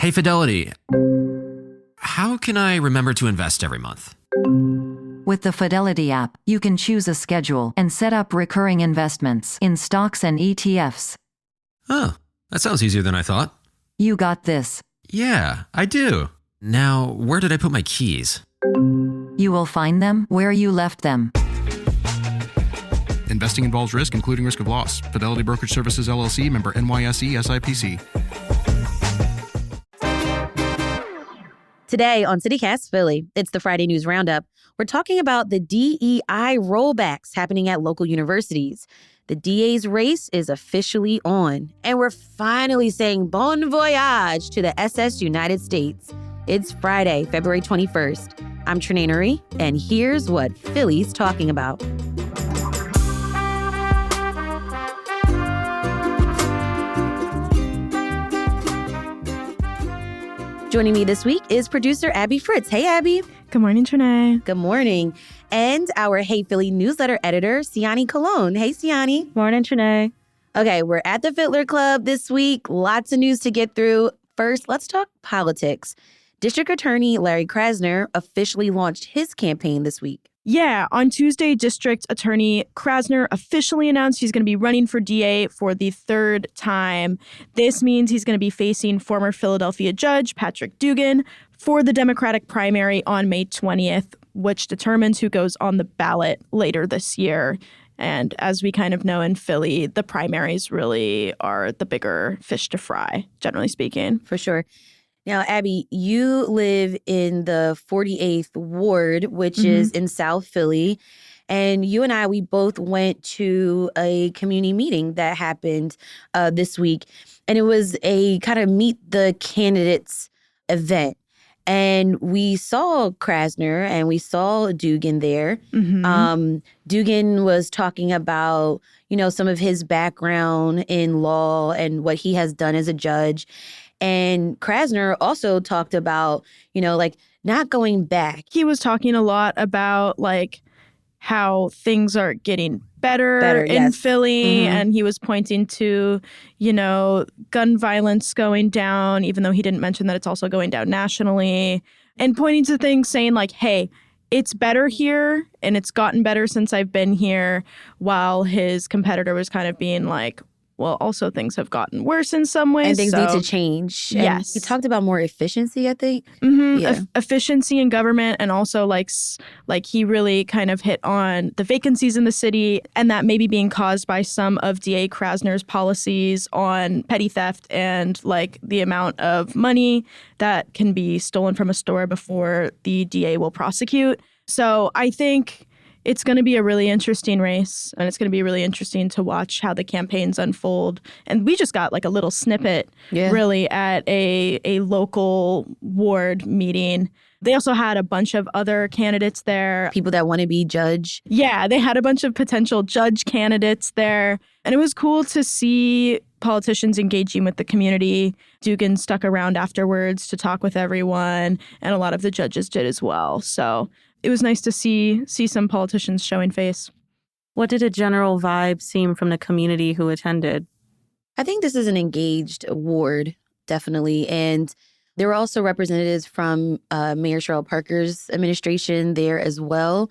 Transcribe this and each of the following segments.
Hey, Fidelity. How can I remember to invest every month? With the Fidelity app, you can choose a schedule and set up recurring investments in stocks and ETFs. Oh, that sounds easier than I thought. You got this. Yeah, I do. Now, where did I put my keys? You will find them where you left them. Investing involves risk, including risk of loss. Fidelity Brokerage Services, LLC, member NYSE, SIPC. Today on CityCast Philly, it's the Friday News Roundup. We're talking about the DEI rollbacks happening at local universities. The DA's race is officially on, and we're finally saying bon voyage to the SS United States. It's Friday, February 21st. I'm Trenae Nuri, and here's what Philly's talking about. Joining me this week is producer Abby Fritz. Hey, Abby. Good morning, Trenae. Good morning. And our Hey Philly newsletter editor, Siani Colon. Hey, Siani. Morning, Trenae. Okay, we're at the Fiddler Club this week. Lots of news to get through. First, let's talk politics. District Attorney Larry Krasner officially launched his campaign this week. Yeah, on Tuesday, District Attorney Krasner officially announced he's going to be running for DA for the third time. This means he's going to be facing former Philadelphia judge Patrick Dugan for the Democratic primary on May 20th, which determines who goes on the ballot later this year. And as we kind of know in Philly, the primaries really are the bigger fish to fry, generally speaking. For sure. Now, Abby, you live in the 48th Ward, which is in South Philly. And you and I, we both went to a community meeting that happened this week. And it was a kind of meet the candidates event. And we saw Krasner and we saw Dugan there. Dugan was talking about, you know, some of his background in law and what he has done as a judge. And Krasner also talked about, you know, like not going back. He was talking a lot about like how things are getting better in Philly. And he was pointing to, you know, gun violence going down, even though he didn't mention that it's also going down nationally, and pointing to things saying like, hey, it's better here and it's gotten better since I've been here, while his competitor was kind of being like, well, also things have gotten worse in some ways. And things need to change. And yes. he talked about more efficiency, I think. Yeah. Efficiency in government, and also like he really kind of hit on the vacancies in the city, and that maybe being caused by some of DA Krasner's policies on petty theft and like the amount of money that can be stolen from a store before the DA will prosecute. So I think it's going to be a really interesting race, and it's going to be really interesting to watch how the campaigns unfold. And we just got like a little snippet really at a local ward meeting. They also had a bunch of other candidates there. People that want to be judge. Yeah, they had a bunch of potential judge candidates there. And it was cool to see politicians engaging with the community. Dugan stuck around afterwards to talk with everyone, and a lot of the judges did as well. So it was nice to see some politicians showing face. What did a general vibe seem from the community who attended? I think this is an engaged ward, definitely. And there were also representatives from Mayor Cheryl Parker's administration there as well,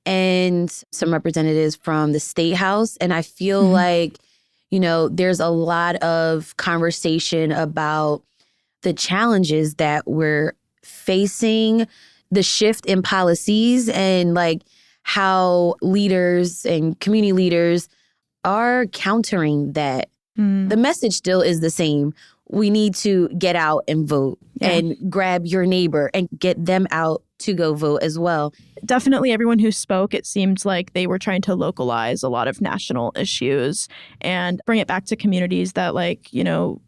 and some representatives from the State House. And I feel like, you know, there's a lot of conversation about the challenges that we're facing, the shift in policies, and like how leaders and community leaders are countering that. The message still is the same. We need to get out and vote and grab your neighbor and get them out to go vote as well. Definitely everyone who spoke, it seemed like they were trying to localize a lot of national issues and bring it back to communities that, like, you know,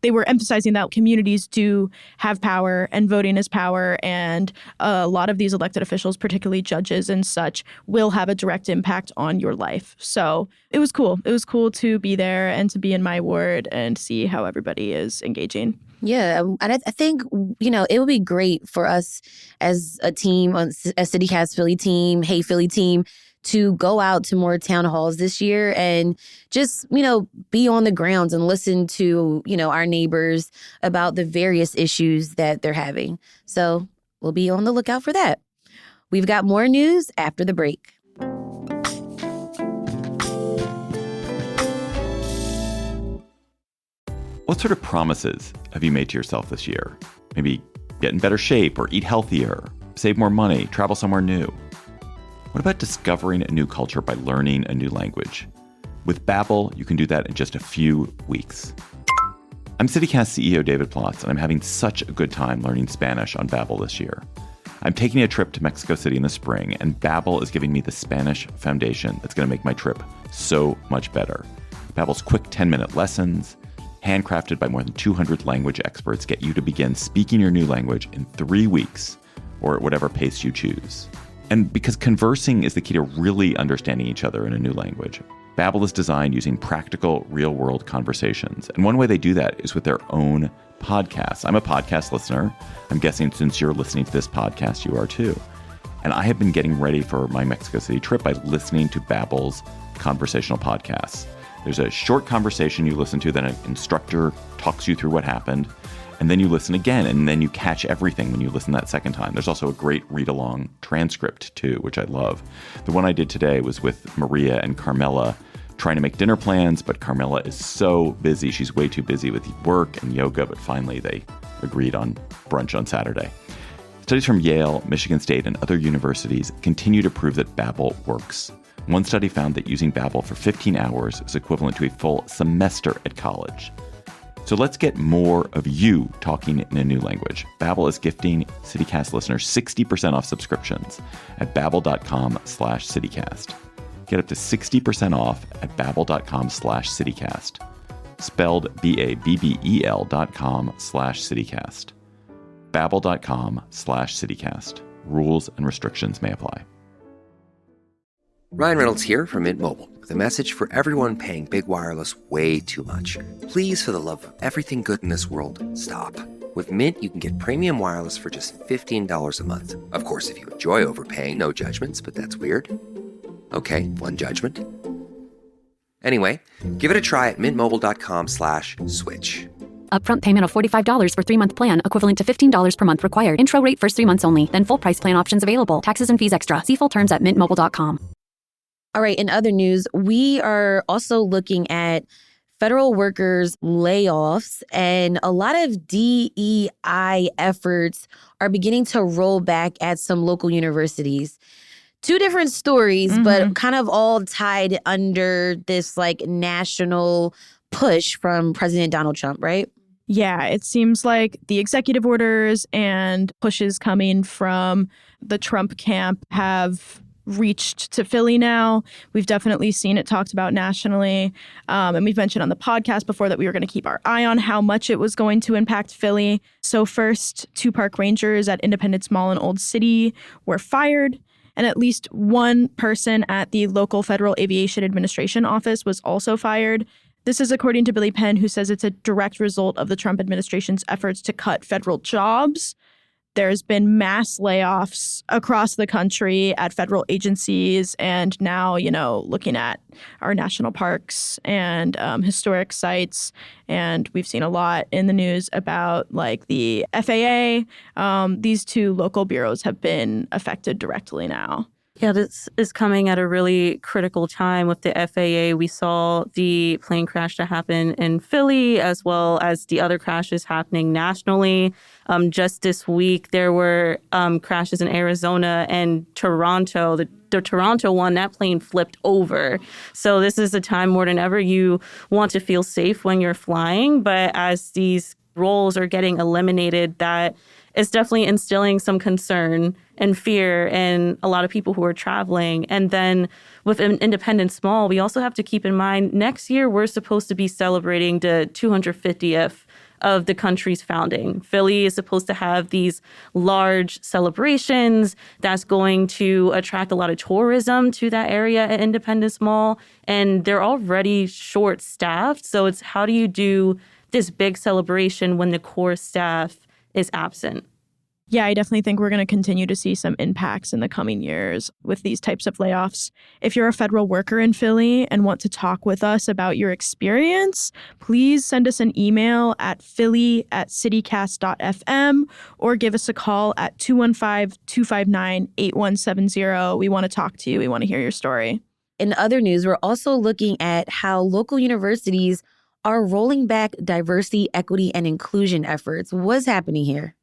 they were emphasizing that communities do have power and voting is power, and a lot of these elected officials, particularly judges and such, will have a direct impact on your life. So it was cool. It was cool to be there and to be in my ward and see how everybody is engaging. Yeah, and I think, you know, it would be great for us as a team, a CityCast Philly team, Hey Philly team, to go out to more town halls this year and just, be on the grounds and listen to, our neighbors about the various issues that they're having. So we'll be on the lookout for that. We've got more news after the break. What sort of promises have you made to yourself this year? Maybe get in better shape or eat healthier, save more money, travel somewhere new. What about discovering a new culture by learning a new language? With Babbel, you can do that in just a few weeks. I'm CityCast CEO David Plotz, and I'm having such a good time learning Spanish on Babbel this year. I'm taking a trip to Mexico City in the spring, and Babbel is giving me the Spanish foundation that's going to make my trip so much better. Babbel's quick 10-minute lessons, handcrafted by more than 200 language experts, get you to begin speaking your new language in 3 weeks, or at whatever pace you choose. And because conversing is the key to really understanding each other in a new language, Babbel is designed using practical, real-world conversations. And one way they do that is with their own podcasts. I'm a podcast listener. I'm guessing since you're listening to this podcast, you are too. And I have been getting ready for my Mexico City trip by listening to Babbel's conversational podcasts. There's a short conversation you listen to, then an instructor talks you through what happened, and then you listen again, and then you catch everything when you listen that second time. There's also a great read-along transcript, too, which I love. The one I did today was with Maria and Carmela trying to make dinner plans, but Carmela is so busy. She's way too busy with work and yoga, but finally they agreed on brunch on Saturday. Studies from Yale, Michigan State, and other universities continue to prove that Babbel works. One study found that using Babbel for 15 hours is equivalent to a full semester at college. So let's get more of you talking in a new language. Babbel is gifting CityCast listeners 60% off subscriptions at babbel.com/CityCast. Get up to 60% off at babbel.com/CityCast. Spelled BABBEL.com/CityCast. Babbel.com/CityCast. Rules and restrictions may apply. Ryan Reynolds here from Mint Mobile with a message for everyone paying big wireless way too much. Please, for the love of everything good in this world, stop. With Mint, you can get premium wireless for just $15 a month. Of course, if you enjoy overpaying, no judgments, but that's weird. Okay, one judgment. Anyway, give it a try at mintmobile.com/switch. Upfront payment of $45 for 3-month plan, equivalent to $15 per month required. Intro rate first 3 months only, then full price plan options available. Taxes and fees extra. See full terms at mintmobile.com. All right, in other news, we are also looking at federal workers' layoffs, and a lot of DEI efforts are beginning to roll back at some local universities. Two different stories, but kind of all tied under this national push from President Donald Trump, right? Yeah, it seems like the executive orders and pushes coming from the Trump camp have reached to Philly now. We've definitely seen it talked about nationally. And we've mentioned on the podcast before that we were going to keep our eye on how much it was going to impact Philly. So first, 2 park rangers at Independence Mall in Old City were fired. And at least one person at the local Federal Aviation Administration office was also fired. This is according to Billy Penn, who says it's a direct result of the Trump administration's efforts to cut federal jobs. There's been mass layoffs across the country at federal agencies, and now, looking at our national parks and historic sites. And we've seen a lot in the news about the FAA. These 2 local bureaus have been affected directly now. Yeah, this is coming at a really critical time with the FAA. We saw the plane crash that happened in Philly, as well as the other crashes happening nationally. Just this week, there were crashes in Arizona and Toronto. The Toronto one, that plane flipped over. So this is a time more than ever you want to feel safe when you're flying. But as these roles are getting eliminated, that is definitely instilling some concern and fear in a lot of people who are traveling. And then with Independence Mall, we also have to keep in mind next year we're supposed to be celebrating the 250th of the country's founding. Philly is supposed to have these large celebrations that's going to attract a lot of tourism to that area at Independence Mall. And they're already short-staffed. So it's how do you do this big celebration when the core staff is absent? Yeah, I definitely think we're going to continue to see some impacts in the coming years with these types of layoffs. If you're a federal worker in Philly and want to talk with us about your experience, please send us an email at philly@citycast.fm or give us a call at 215-259-8170. We want to talk to you. We want to hear your story. In other news, we're also looking at how local universities are rolling back diversity, equity, and inclusion efforts. What's happening here?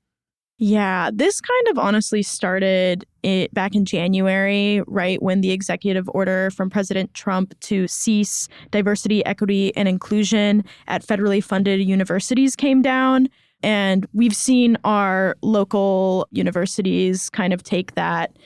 Yeah, this kind of honestly started back in January, right when the executive order from President Trump to cease diversity, equity, and inclusion at federally funded universities came down. And we've seen our local universities kind of take that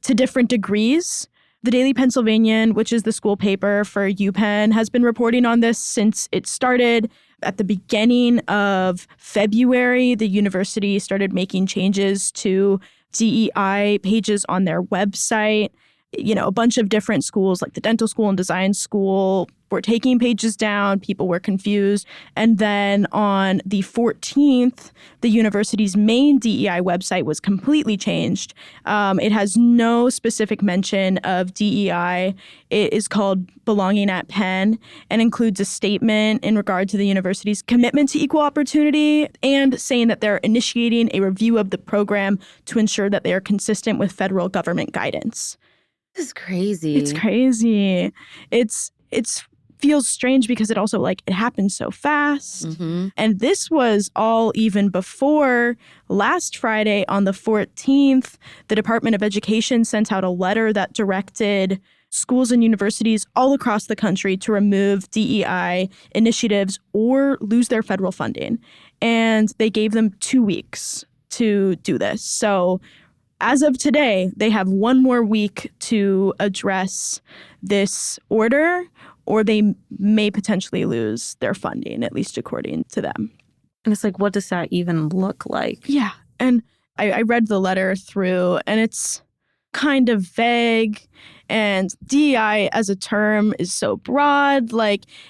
to different degrees. The Daily Pennsylvanian, which is the school paper for UPenn, has been reporting on this since it started. At the beginning of February, the university started making changes to DEI pages on their website. You know, a bunch of different schools like the dental school and design school were taking pages down. People were confused. And then on the 14th, the university's main DEI website was completely changed. It has no specific mention of DEI. It is called Belonging at Penn and includes a statement in regard to the university's commitment to equal opportunity and saying that they're initiating a review of the program to ensure that they are consistent with federal government guidance. This is crazy. It's crazy. It's feels strange because it also it happened so fast. Mm-hmm. And this was all even before last Friday on the 14th, the Department of Education sent out a letter that directed schools and universities all across the country to remove DEI initiatives or lose their federal funding. And they gave them 2 weeks to do this. So as of today, they have 1 more week to address this order, or they may potentially lose their funding, at least according to them. And it's what does that even look like? Yeah. And I read the letter through, and it's kind of vague. And DEI as a term is so broad.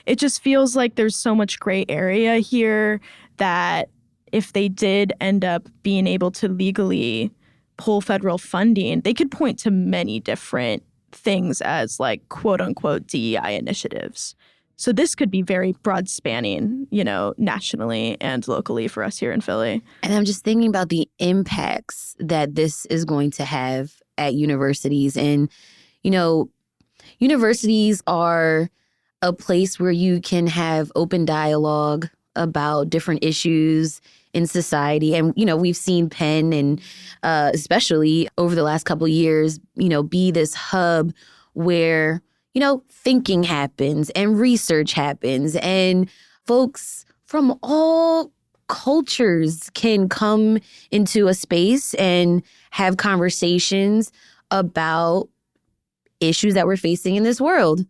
It just feels like there's so much gray area here that if they did end up being able to legally pull federal funding, they could point to many different things as quote unquote DEI initiatives. So this could be very broad spanning, nationally and locally for us here in Philly. And I'm just thinking about the impacts that this is going to have at universities. And, universities are a place where you can have open dialogue about different issues in society. And, we've seen Penn and especially over the last couple of years, be this hub where, thinking happens and research happens and folks from all cultures can come into a space and have conversations about issues that we're facing in this world.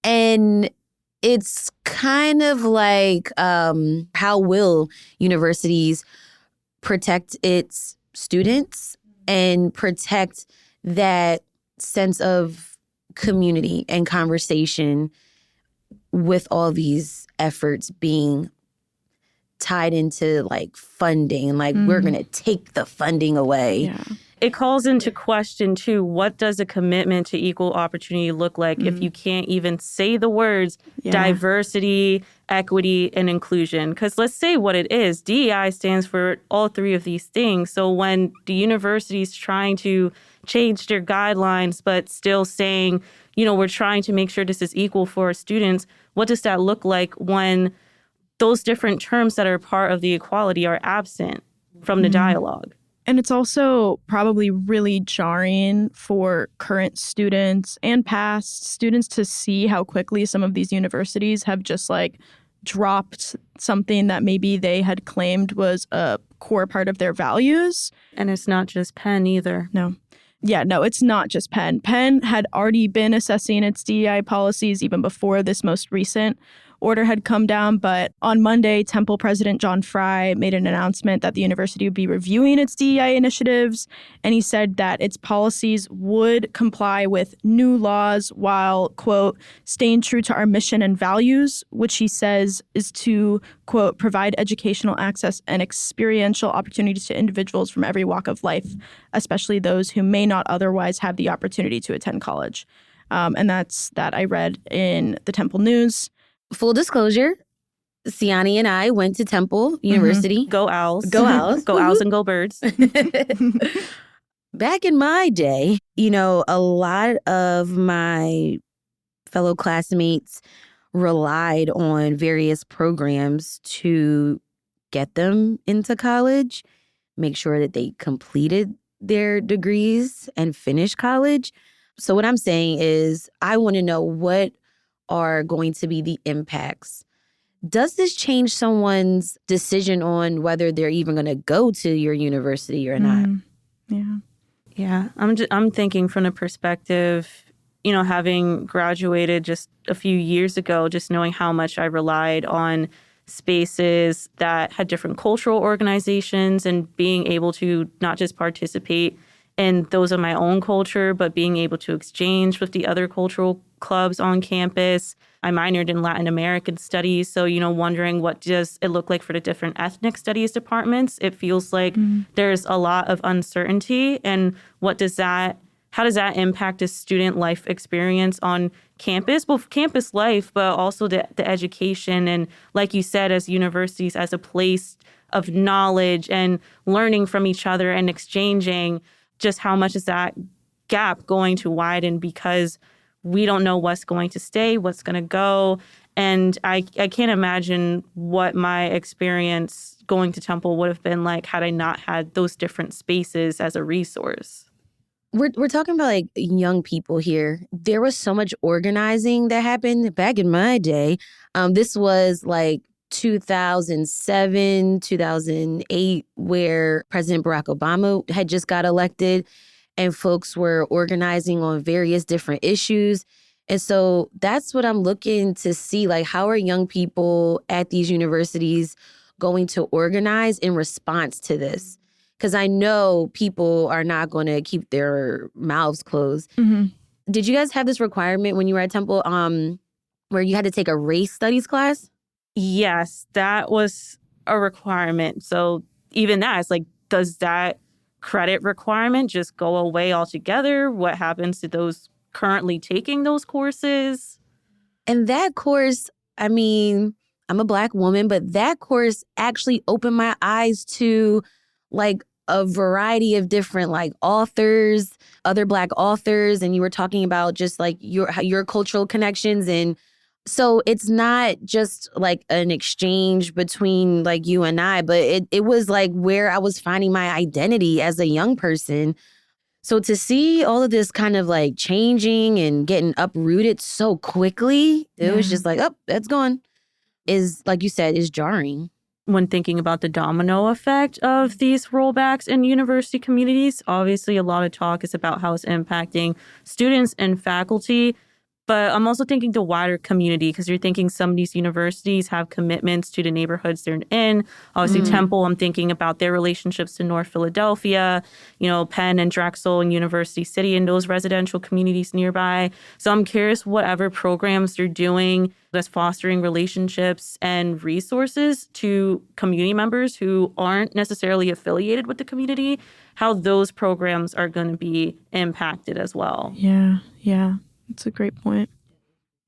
And it's kind of how will universities protect its students and protect that sense of community and conversation with all these efforts being tied into funding and we're going to take the funding away. Yeah. It calls into question, too, what does a commitment to equal opportunity look like if you can't even say the words diversity, equity, and inclusion? Because let's say what it is. DEI stands for all 3 of these things. So when the university's trying to change their guidelines but still saying, we're trying to make sure this is equal for our students, what does that look like when those different terms that are part of the equality are absent from the dialogue? And it's also probably really jarring for current students and past students to see how quickly some of these universities have just dropped something that maybe they had claimed was a core part of their values. And it's not just Penn either. No. Yeah, no, it's not just Penn. Penn had already been assessing its DEI policies even before this most recent order had come down. But on Monday, Temple President John Fry made an announcement that the university would be reviewing its DEI initiatives. And he said that its policies would comply with new laws while, quote, staying true to our mission and values, which he says is to, quote, provide educational access and experiential opportunities to individuals from every walk of life, especially those who may not otherwise have the opportunity to attend college. And that's that I read in the Temple News. Full disclosure, Siani and I went to Temple University. Go Owls. Go Owls. Go Owls and go Birds. Back in my day, a lot of my fellow classmates relied on various programs to get them into college, make sure that they completed their degrees and finished college. So what I'm saying is I want to know what are going to be the impacts. Does this change someone's decision on whether they're even going to go to your university or not? Yeah. I'm thinking from the perspective, having graduated just a few years ago, just knowing how much I relied on spaces that had different cultural organizations and being able to not just participate in those of my own culture, but being able to exchange with the other cultural clubs on campus. I minored in Latin American studies. So, wondering what does it look like for the different ethnic studies departments. It feels like there's a lot of uncertainty. And how does that impact a student life experience on campus, both campus life, but also the education. And like you said, as universities, as a place of knowledge and learning from each other and exchanging, just how much is that gap going to widen because we don't know what's going to stay, what's going to go. And I can't imagine what my experience going to Temple would have been like had I not had those different spaces as a resource. We're talking about like young people here. There was so much organizing that happened back in my day. This was like 2007, 2008, where President Barack Obama had just got elected and folks were organizing on various different issues. And so that's what I'm looking to see. Like, how are young people at these universities going to organize in response to this? Because I know people are not going to keep their mouths closed. Did you guys have this requirement when you were at Temple where you had to take a race studies class? Yes, that was a requirement. So even that, it's like, does that credit requirement just go away altogether? What happens to those currently taking those courses? And that course, I mean, I'm a Black woman, but that course actually opened my eyes to like a variety of different like authors, other Black authors. And you were talking about just like your cultural connections. And so it's not just like an exchange between like you and I, but it was like where I was finding my identity as a young person. So to see all of this kind of like changing and getting uprooted so quickly, it was just like, oh, that's gone, is, like you said, is jarring. When thinking about the domino effect of these rollbacks in university communities, obviously a lot of talk is about how it's impacting students and faculty. But I'm also thinking the wider community, because you're thinking some of these universities have commitments to the neighborhoods they're in. Obviously, Temple, I'm thinking about their relationships to North Philadelphia, Penn and Drexel and University City and those residential communities nearby. So I'm curious whatever programs they're doing that's fostering relationships and resources to community members who aren't necessarily affiliated with the community, how those programs are going to be impacted as well. Yeah. That's a great point.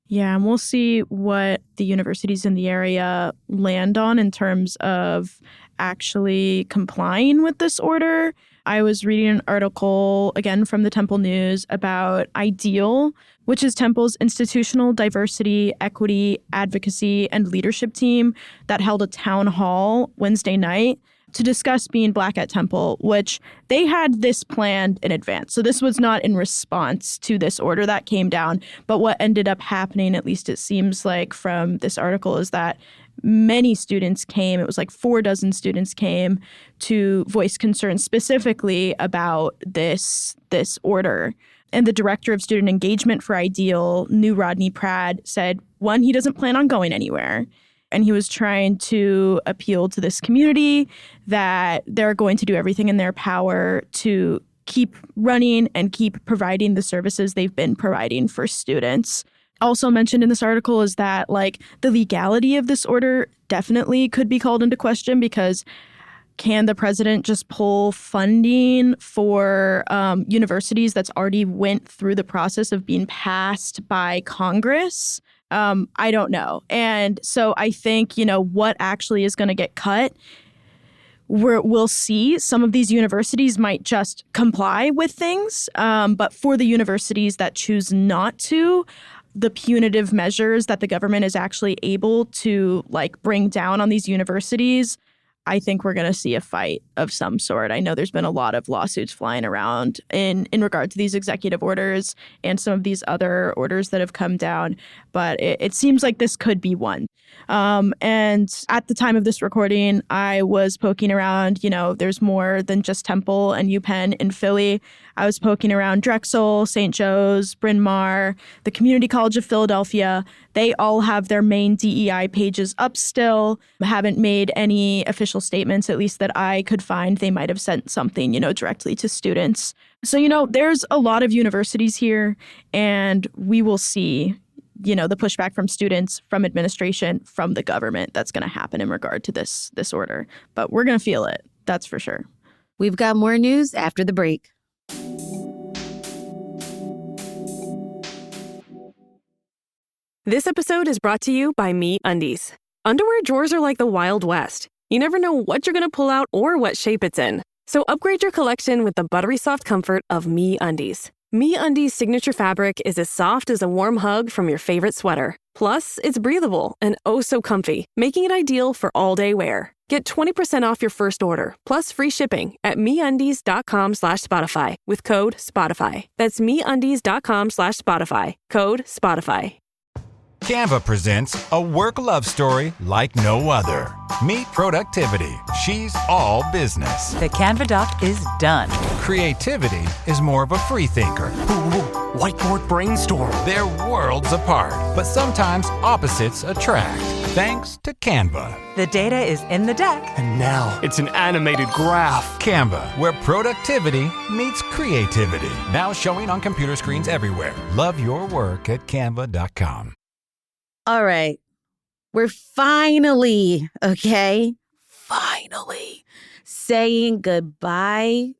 Yeah, and we'll see what the universities in the area land on in terms of actually complying with this order. I was reading an article, again, from the Temple News about IDEAL, which is Temple's institutional diversity, equity, advocacy, and leadership team that held a town hall Wednesday night to discuss being Black at Temple, which they had this planned in advance. So this was not in response to this order that came down. But what ended up happening, at least it seems like from this article, is that many students came. It was like 4 students came to voice concerns specifically about this order. And the director of student engagement for Ideal, New Rodney Pratt, said, one, he doesn't plan on going anywhere. And he was trying to appeal to this community that they're going to do everything in their power to keep running and keep providing the services they've been providing for students. Also mentioned in this article is that, like, the legality of this order definitely could be called into question, because can the president just pull funding for universities that's already went through the process of being passed by Congress? I don't know. And so I think, what actually is going to get cut, we'll see. Some of these universities might just comply with things. But for the universities that choose not to, the punitive measures that the government is actually able to bring down on these universities, I think we're going to see a fight of some sort. I know there's been a lot of lawsuits flying around in regard to these executive orders and some of these other orders that have come down, but it seems like this could be one. And at the time of this recording, I was poking around, there's more than just Temple and UPenn in Philly. I was poking around Drexel, St. Joe's, Bryn Mawr, the Community College of Philadelphia. They all have their main DEI pages up still, haven't made any official statements, at least that I could find. They might have sent something, directly to students. So, there's a lot of universities here, and we will see, the pushback from students, from administration, from the government that's going to happen in regard to this order. But we're going to feel it. That's for sure. We've got more news after the break. This episode is brought to you by MeUndies. Underwear drawers are like the Wild West. You never know what you're going to pull out or what shape it's in. So upgrade your collection with the buttery soft comfort of MeUndies. MeUndies' signature fabric is as soft as a warm hug from your favorite sweater. Plus, it's breathable and oh so comfy, making it ideal for all-day wear. Get 20% off your first order, plus free shipping at MeUndies.com/Spotify with code SPOTIFY. That's MeUndies.com/Spotify, code SPOTIFY. Canva presents a work love story like no other. Meet Productivity. She's all business. The Canva doc is done. Creativity is more of a free thinker. Whiteboard brainstorm. They're worlds apart, but sometimes opposites attract. Thanks to Canva. The data is in the deck. And now it's an animated graph. Canva, where productivity meets creativity. Now showing on computer screens everywhere. Love your work at canva.com. All right. We're finally saying goodbye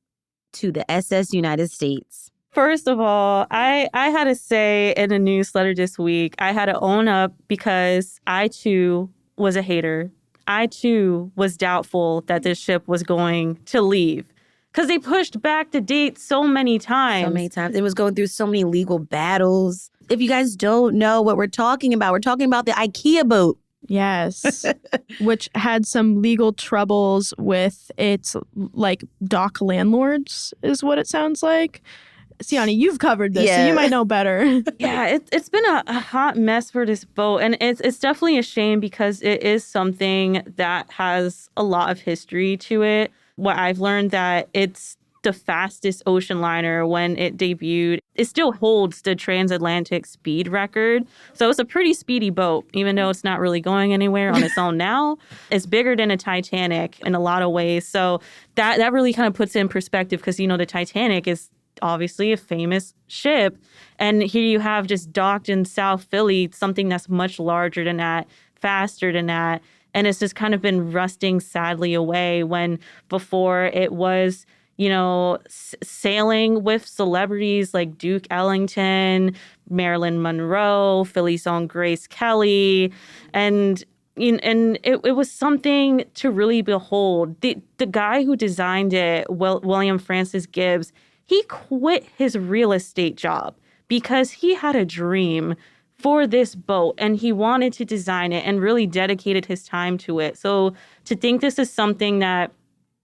to the SS United States. First of all, I had to say in a newsletter this week, I had to own up because I too was a hater. I too was doubtful that this ship was going to leave because they pushed back the date so many times. It was going through so many legal battles. If you guys don't know what we're talking about the IKEA boat. Yes, which had some legal troubles with its dock landlords is what it sounds like. Siani, you've covered this, so you might know better. Yeah, it's been a hot mess for this boat, and it's definitely a shame because it is something that has a lot of history to it. What I've learned that it's the fastest ocean liner when it debuted. It still holds the transatlantic speed record. So it's a pretty speedy boat, even though it's not really going anywhere on its own now. It's bigger than a Titanic in a lot of ways. So that really kind of puts it in perspective because, the Titanic is obviously a famous ship. And here you have just docked in South Philly, something that's much larger than that, faster than that. And it's just kind of been rusting sadly away when before it was sailing with celebrities like Duke Ellington, Marilyn Monroe, Philly's own Grace Kelly. And it was something to really behold. The guy who designed it, William Francis Gibbs, he quit his real estate job because he had a dream for this boat and he wanted to design it and really dedicated his time to it. So to think this is something that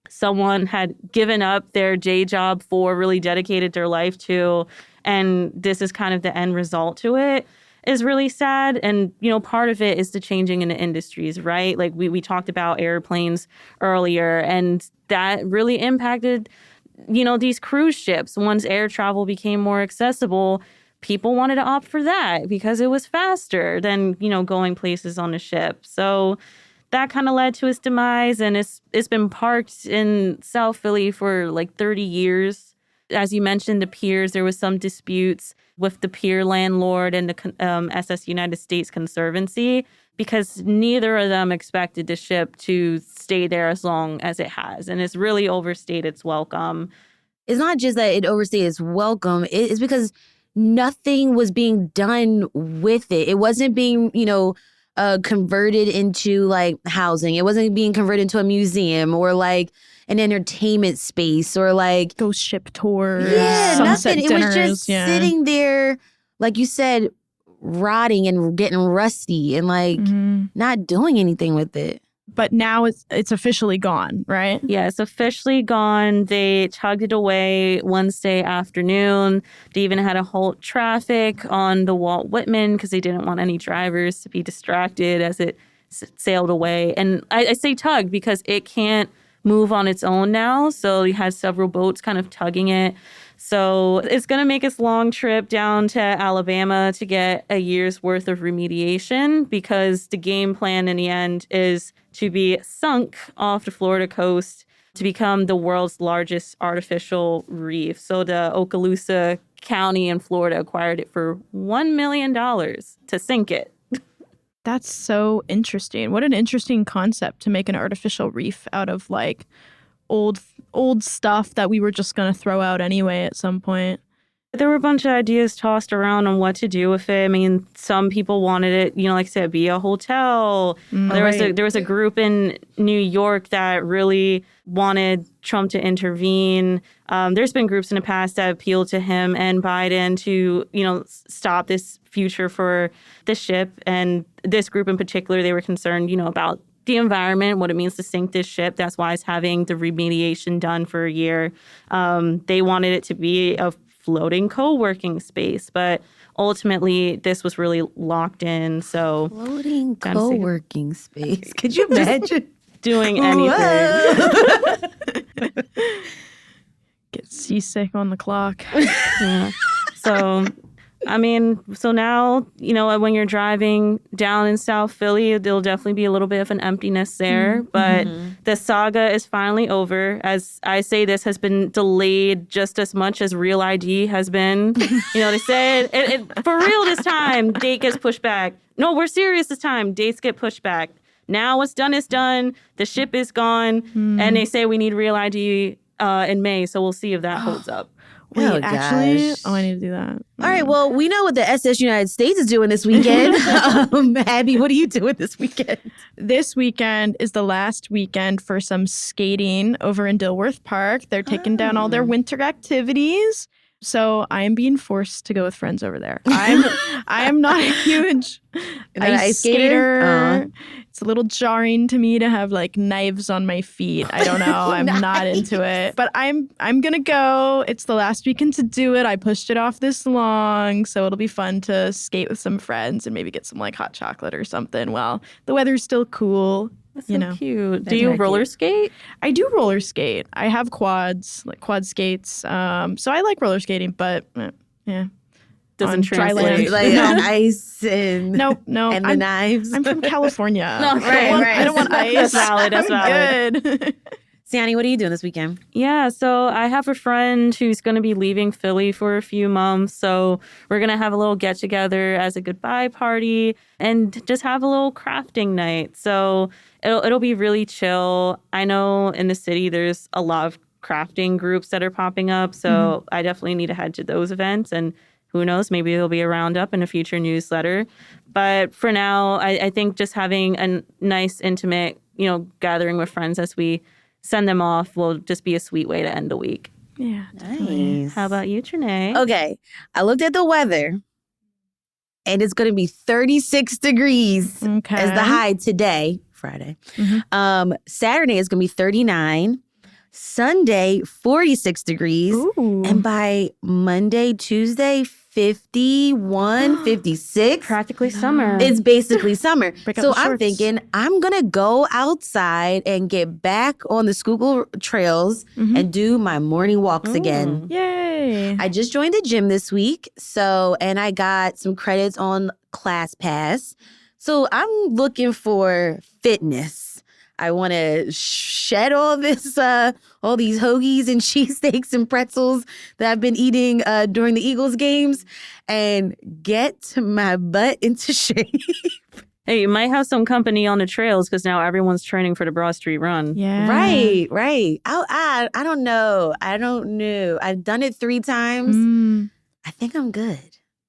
someone had given up their day job for, really dedicated their life to, and this is kind of the end result to it, is really sad. And, part of it is the changing in the industries, right? Like we talked about airplanes earlier, and that really impacted these cruise ships, once air travel became more accessible, people wanted to opt for that because it was faster than, going places on a ship. So that kind of led to its demise, and it's been parked in South Philly for like 30 years. As you mentioned, the piers, there was some disputes with the pier landlord and the SS United States Conservancy because neither of them expected the ship to stay there as long as it has. And it's really overstayed its welcome. It's not just that it overstayed its welcome. It's because nothing was being done with it. It wasn't being, converted into like housing. It wasn't being converted into a museum or like an entertainment space or like ghost ship tours. Yeah, sunset nothing. Dinners, It was just sitting there, like you said, rotting and getting rusty and like not doing anything with it. But now it's officially gone, right? Yeah, it's officially gone. They tugged it away Wednesday afternoon. They even had to halt traffic on the Walt Whitman because they didn't want any drivers to be distracted as it sailed away. And I say tugged because it can't move on its own now. So you had several boats kind of tugging it. So it's going to make its long trip down to Alabama to get a year's worth of remediation because the game plan in the end is to be sunk off the Florida coast to become the world's largest artificial reef. So the Okaloosa County in Florida acquired it for $1 million to sink it. That's so interesting. What an interesting concept to make an artificial reef out of like old stuff that we were just going to throw out anyway at some point. There were a bunch of ideas tossed around on what to do with it. I mean, some people wanted it, like I said, be a hotel. There was a group in New York that really wanted Trump to intervene. There's been groups in the past that appealed to him and Biden to, stop this future for the ship. And this group in particular, they were concerned, about the environment, what it means to sink this ship. That's why it's having the remediation done for a year. They wanted it to be a floating co-working space, but ultimately this was really locked in. So floating co-working space. Could you imagine doing anything? Get seasick on the clock. Yeah. So now, when you're driving down in South Philly, there'll definitely be a little bit of an emptiness there. But the saga is finally over. As I say, this has been delayed just as much as Real ID has been. They said, for real this time, date gets pushed back. No, we're serious this time. Dates get pushed back. Now what's done is done. The ship is gone. And they say we need Real ID in May. So we'll see if that holds up. Wait, actually? Oh, I need to do that. All right, well, we know what the SS United States is doing this weekend. Abby, what are you doing this weekend? This weekend is the last weekend for some skating over in Dilworth Park. They're taking down all their winter activities. So I am being forced to go with friends over there. I am not a huge ice skater. It's a little jarring to me to have like knives on my feet. I don't know. I'm not into it. But I'm gonna go. It's the last weekend to do it. I pushed it off this long, so it'll be fun to skate with some friends and maybe get some like hot chocolate or something while the weather's still cool. That's so cute. Do you roller skate? I do roller skate. I have quads, like quad skates. So I like roller skating, but yeah. Doesn't translate. Like ice and no, and the knives. I'm from California. Right. I don't want ice. That's valid. Good. Siani, what are you doing this weekend? Yeah, so I have a friend who's going to be leaving Philly for a few months. So we're going to have a little get together as a goodbye party and just have a little crafting night. So it'll be really chill. I know in the city there's a lot of crafting groups that are popping up. So I definitely need to head to those events. And who knows, maybe there'll be a roundup in a future newsletter. But for now, I think just having a nice, intimate, gathering with friends as we send them off will just be a sweet way to end the week. Yeah. Nice. How about you, Trenae? Okay. I looked at the weather and it's going to be 36 degrees as the high today, Friday. Saturday is going to be 39. Sunday, 46 degrees. Ooh. And by Monday, Tuesday, 51, 56. Practically summer. It's basically summer. Break out So the I'm shorts. thinking I'm going to go outside and get back on the Schuylkill trails and do my morning walks again. Yay. I just joined the gym this week. And I got some credits on ClassPass. So I'm looking for fitness. I want to shed all this, all these hoagies and cheesesteaks and pretzels that I've been eating during the Eagles games and get my butt into shape. Hey, you might have some company on the trails because now everyone's training for the Broad Street Run. Yeah. Right. I don't know. I've done it 3 times. I think I'm good.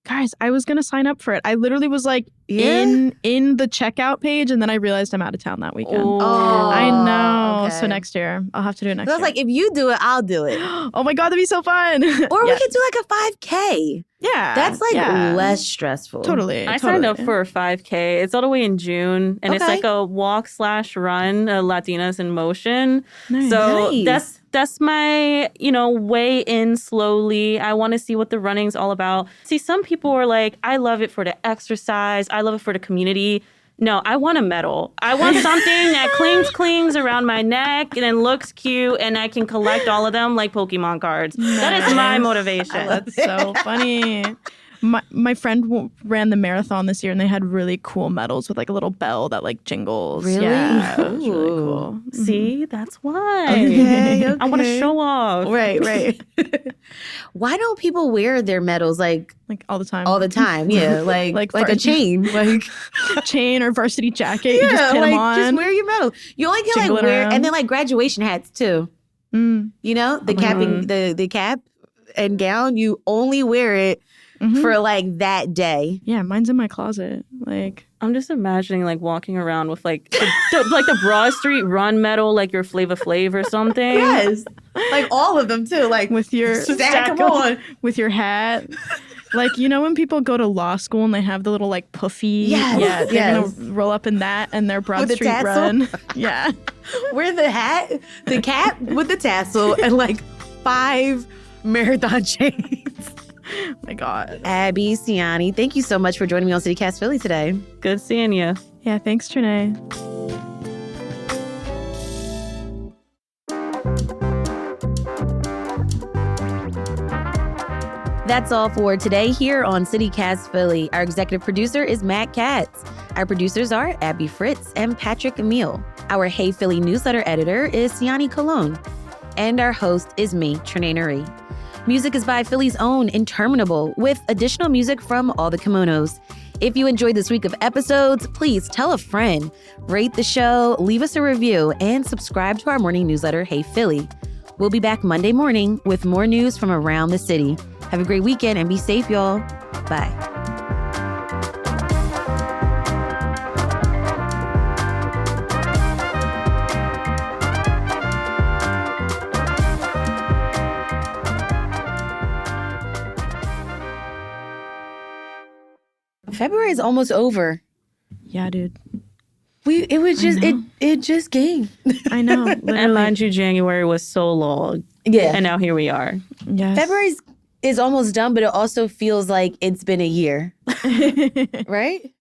Guys, I was going to sign up for it. I literally was like in the checkout page, and then I realized I'm out of town that weekend. Oh, I know. okay. So next year, I'll have to do it next I year. was like, if you do it, I'll do it. Oh my God, that'd be so fun. Or we could do like a 5K. Yeah. That's like less stressful. Totally. I signed up for a 5K. It's all the way in June, and it's like a walk/run, Latinas in Motion. Nice. So that's my, way in slowly. I want to see what the running's all about. See, some people are like, I love it for the exercise. I love it for the community. No, I want a medal. I want something that clings around my neck and then looks cute, and I can collect all of them like Pokemon cards. Nice. That is my motivation. That's so funny. My friend ran the marathon this year, and they had really cool medals with like a little bell that like jingles. Really? Yeah, it was really cool. See, that's why. Okay. I want to show off. Right. Why don't people wear their medals like all the time? All the time, yeah. Like a chain. Like chain or varsity jacket. Yeah, you just pin them on. just wear your medal. You only can Jingle like it wear around. and then like graduation hats too. The cap and the cap and gown, you only wear it for like that day. Yeah, mine's in my closet. Like I'm just imagining like walking around with like the Broad Street Run medal, like your Flava Flav or something. Yes, like all of them too. Like with your stack them on with your hat. Like, when people go to law school and they have the little like puffy. Yes, they're gonna roll up in that and their Broad With the Street tassel? Run. Yeah. Wear the hat, the cap with the tassel, and like 5 marathon chains. Oh my God. Abby, Siani, thank you so much for joining me on CityCast Philly today. Good seeing you. Yeah, thanks, Trenae. That's all for today here on CityCast Philly. Our executive producer is Matt Katz. Our producers are Abby Fritz and Patrick Emile. Our Hey Philly newsletter editor is Siani Colon. And our host is me, Trenae Nuri. Music is by Philly's own Interminable, with additional music from All the Kimonos. If you enjoyed this week of episodes, please tell a friend, rate the show, leave us a review, and subscribe to our morning newsletter, Hey Philly. We'll be back Monday morning with more news from around the city. Have a great weekend and be safe, y'all. Bye. February is almost over. Yeah, dude. It just came. I know. Literally. And mind you, January was so long. Yeah. And now here we are. Yes. February is almost done, but it also feels like it's been a year. Right?